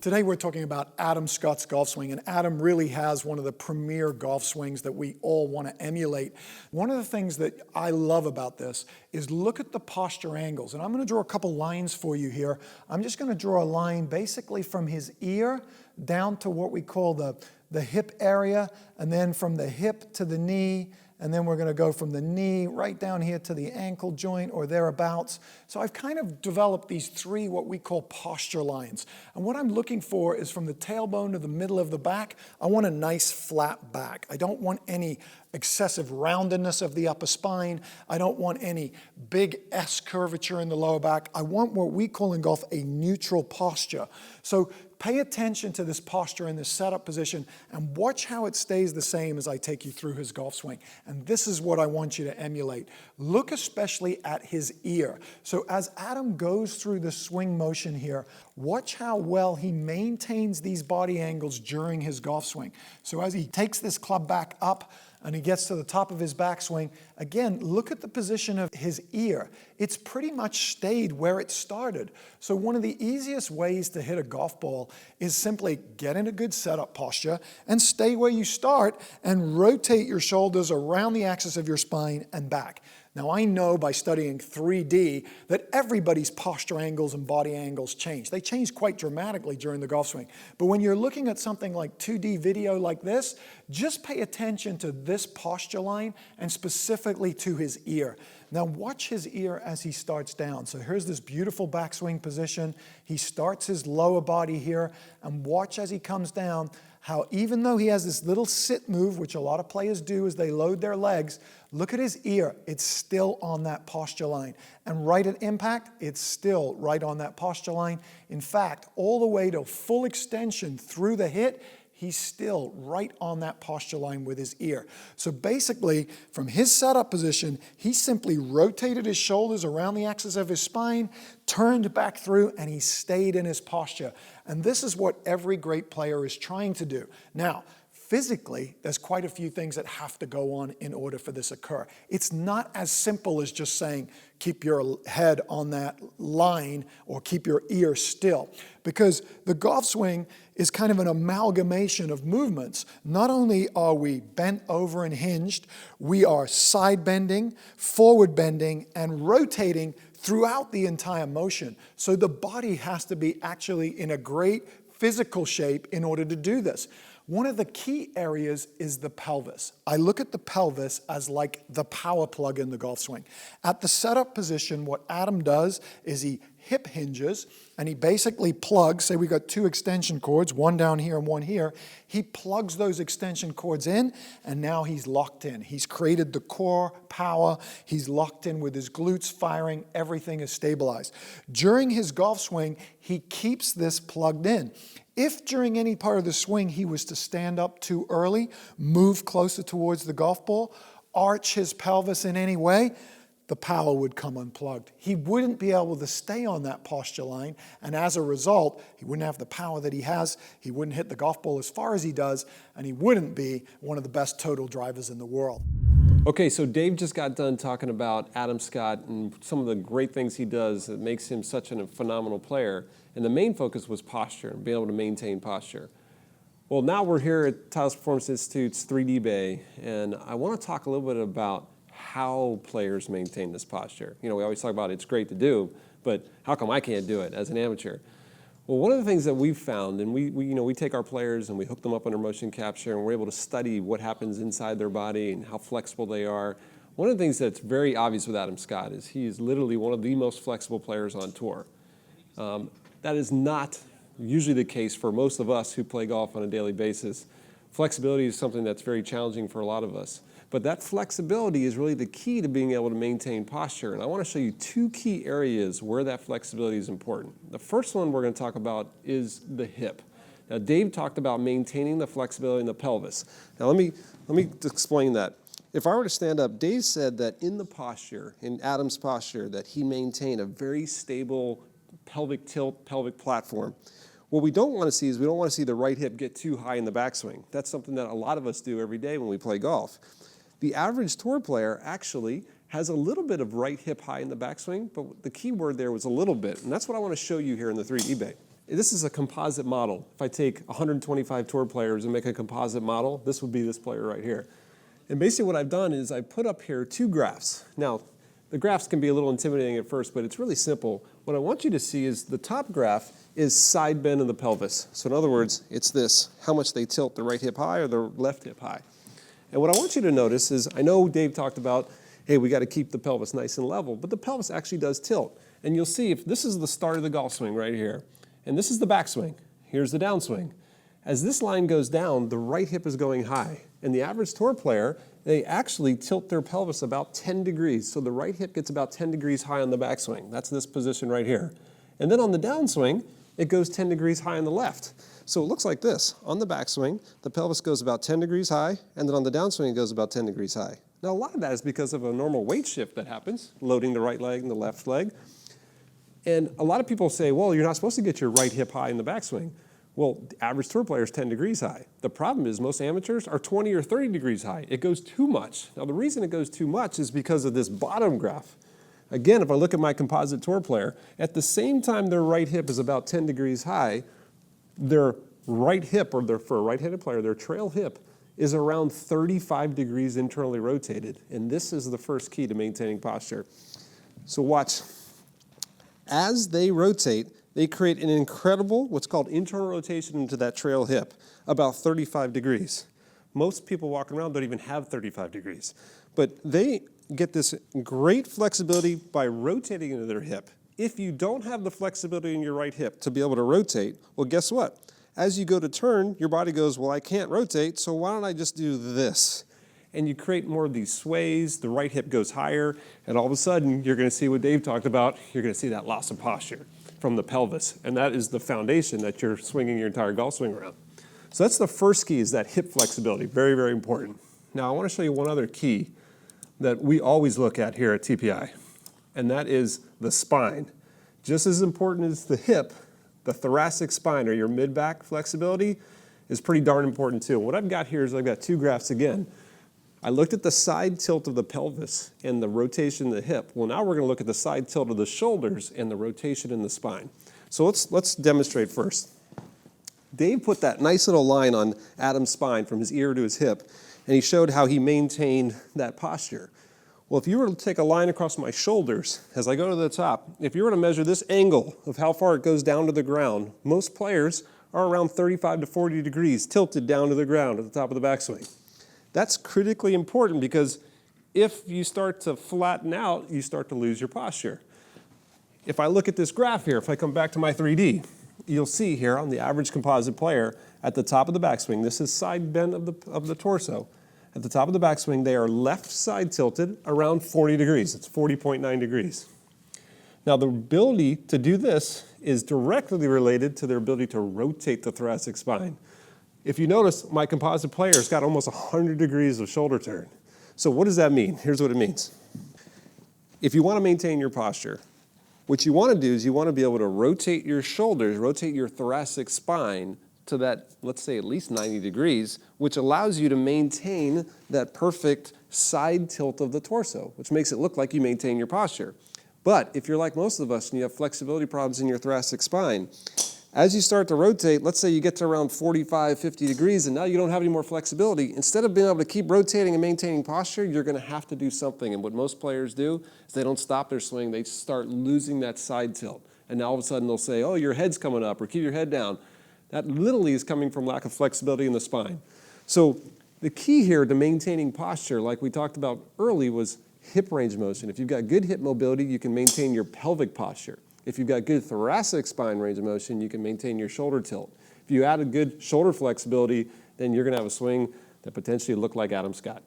Today we're talking about Adam Scott's golf swing, and Adam really has one of the premier golf swings that we all want to emulate. One of the things that I love about this is look at the posture angles, and I'm going to draw a couple lines for you here. I'm just going to draw a line basically from his ear down to what we call the hip area, and then from the hip to the knee, and then we're going to go from the knee right down here to the ankle joint or thereabouts. So I've kind of developed these three what we call posture lines. And what I'm looking for is from the tailbone to the middle of the back, I want a nice flat back. I don't want any excessive roundedness of the upper spine. I don't want any big S curvature in the lower back. I want what we call in golf a neutral posture. So pay attention to this posture in this setup position and watch how it stays the same as I take you through his golf swing. And this is what I want you to emulate. Look especially at his ear. So as Adam goes through the swing motion here, watch how well he maintains these body angles during his golf swing. So as he takes this club back up, and he gets to the top of his backswing, again, look at the position of his ear. It's pretty much stayed where it started. So one of the easiest ways to hit a golf ball is simply get in a good setup posture and stay where you start and rotate your shoulders around the axis of your spine and back. Now, I know by studying 3D that everybody's posture angles and body angles change. They change quite dramatically during the golf swing. But when you're looking at something like 2D video like this, just pay attention to this posture line and specifically to his ear. Now watch his ear as he starts down. So here's this beautiful backswing position. He starts his lower body here, and watch as he comes down how even though he has this little sit move, which a lot of players do as they load their legs, look at his ear. It's still on that posture line. And right at impact, it's still right on that posture line. In fact, all the way to full extension through the hit, he's still right on that posture line with his ear. So basically, from his setup position, he simply rotated his shoulders around the axis of his spine, turned back through, and he stayed in his posture. And this is what every great player is trying to do. Now, physically, there's quite a few things that have to go on in order for this to occur. It's not as simple as just saying, keep your head on that line or keep your ear still. Because the golf swing is kind of an amalgamation of movements. Not only are we bent over and hinged, we are side bending, forward bending, and rotating throughout the entire motion. So the body has to be actually in a great physical shape in order to do this. One of the key areas is the pelvis. I look at the pelvis as like the power plug in the golf swing. At the setup position, what Adam does is he hip hinges and he basically plugs, say we got two extension cords, one down here and one here. He plugs those extension cords in, and now he's locked in. He's created the core power. He's locked in with his glutes firing. Everything is stabilized. During his golf swing, he keeps this plugged in. If during any part of the swing he was to stand up too early, move closer towards the golf ball, arch his pelvis in any way, the power would come unplugged. He wouldn't be able to stay on that posture line, and as a result, he wouldn't have the power that he has, he wouldn't hit the golf ball as far as he does, and he wouldn't be one of the best total drivers in the world. Okay, so Dave just got done talking about Adam Scott and some of the great things he does that makes him such a phenomenal player. And the main focus was posture, and being able to maintain posture. Well, now we're here at Titleist Performance Institute's 3D Bay, and I want to talk a little bit about how players maintain this posture. You know, we always talk about it's great to do, but how come I can't do it as an amateur? Well, one of the things that we've found, and we take our players and we hook them up under motion capture, and we're able to study what happens inside their body and how flexible they are. One of the things that's very obvious with Adam Scott is he is literally one of the most flexible players on tour. That is not usually the case for most of us who play golf on a daily basis. Flexibility is something that's very challenging for a lot of us. But that flexibility is really the key to being able to maintain posture. And I want to show you two key areas where that flexibility is important. The first one we're going to talk about is the hip. Now, Dave talked about maintaining the flexibility in the pelvis. Now, let me explain that. If I were to stand up, Dave said that in the posture, in Adam's posture, that he maintained a very stable pelvic tilt, pelvic platform. What we don't want to see is we don't want to see the right hip get too high in the backswing. That's something that a lot of us do every day when we play golf. The average tour player actually has a little bit of right hip high in the backswing, but the key word there was a little bit, and that's what I want to show you here in the 3D Bay. This is a composite model. If I take 125 tour players and make a composite model, this would be this player right here. And basically what I've done is I put up here 2 graphs. Now, the graphs can be a little intimidating at first, but it's really simple. What I want you to see is the top graph is side bend of the pelvis. So in other words, it's this, how much they tilt the right hip high or the left hip high. And what I want you to notice is, I know Dave talked about, hey, we got to keep the pelvis nice and level, but the pelvis actually does tilt. And you'll see if this is the start of the golf swing right here, and this is the backswing. Here's the downswing. As this line goes down, the right hip is going high. And the average tour player, they actually tilt their pelvis about 10 degrees. So the right hip gets about 10 degrees high on the backswing. That's this position right here. And then on the downswing, it goes 10 degrees high on the left. So it looks like this. On the backswing, the pelvis goes about 10 degrees high, and then on the downswing, it goes about 10 degrees high. Now, a lot of that is because of a normal weight shift that happens, loading the right leg and the left leg. And a lot of people say, well, you're not supposed to get your right hip high in the backswing. Well, the average tour player is 10 degrees high. The problem is most amateurs are 20 or 30 degrees high. It goes too much. Now, the reason it goes too much is because of this bottom graph. Again, if I look at my composite tour player, at the same time their right hip is about 10 degrees high, their right hip, or for a right-handed player, their trail hip is around 35 degrees internally rotated. And this is the first key to maintaining posture. So watch. As they rotate, they create an incredible, what's called internal rotation into that trail hip, about 35 degrees. Most people walking around don't even have 35 degrees. But they get this great flexibility by rotating into their hip. If you don't have the flexibility in your right hip to be able to rotate, well, guess what? As you go to turn, your body goes, well, I can't rotate, so why don't I just do this? And you create more of these sways, the right hip goes higher, and all of a sudden, you're gonna see what Dave talked about, you're gonna see that loss of posture from the pelvis. And that is the foundation that you're swinging your entire golf swing around. So that's the first key, is that hip flexibility, very, very important. Now I wanna show you one other key that we always look at here at TPI, and that is the spine. Just as important as the hip, the thoracic spine, or your mid-back flexibility, is pretty darn important too. What I've got here is I've got 2 graphs again. I looked at the side tilt of the pelvis and the rotation of the hip. Well, now we're going to look at the side tilt of the shoulders and the rotation in the spine. So let's demonstrate first. Dave put that nice little line on Adam's spine from his ear to his hip, and he showed how he maintained that posture. Well, if you were to take a line across my shoulders as I go to the top, if you were to measure this angle of how far it goes down to the ground, most players are around 35 to 40 degrees tilted down to the ground at the top of the backswing. That's critically important because if you start to flatten out, you start to lose your posture. If I look at this graph here, if I come back to my 3D, you'll see here on the average composite player at the top of the backswing, this is side bend of the torso. At the top of the backswing, they are left side tilted around 40 degrees. It's 40.9 degrees. Now, the ability to do this is directly related to their ability to rotate the thoracic spine. If you notice, my composite player's got almost 100 degrees of shoulder turn. So what does that mean? Here's what it means. If you want to maintain your posture, what you want to do is you want to be able to rotate your shoulders, rotate your thoracic spine to that, let's say, at least 90 degrees, which allows you to maintain that perfect side tilt of the torso, which makes it look like you maintain your posture. But if you're like most of us and you have flexibility problems in your thoracic spine, as you start to rotate, let's say you get to around 45, 50 degrees, and now you don't have any more flexibility. Instead of being able to keep rotating and maintaining posture, you're going to have to do something. And what most players do is they don't stop their swing. They start losing that side tilt. And now all of a sudden they'll say, oh, your head's coming up, or keep your head down. That literally is coming from lack of flexibility in the spine. So the key here to maintaining posture, like we talked about early, was hip range of motion. If you've got good hip mobility, you can maintain your pelvic posture. If you've got good thoracic spine range of motion, you can maintain your shoulder tilt. If you add a good shoulder flexibility, then you're going to have a swing that potentially look like Adam Scott.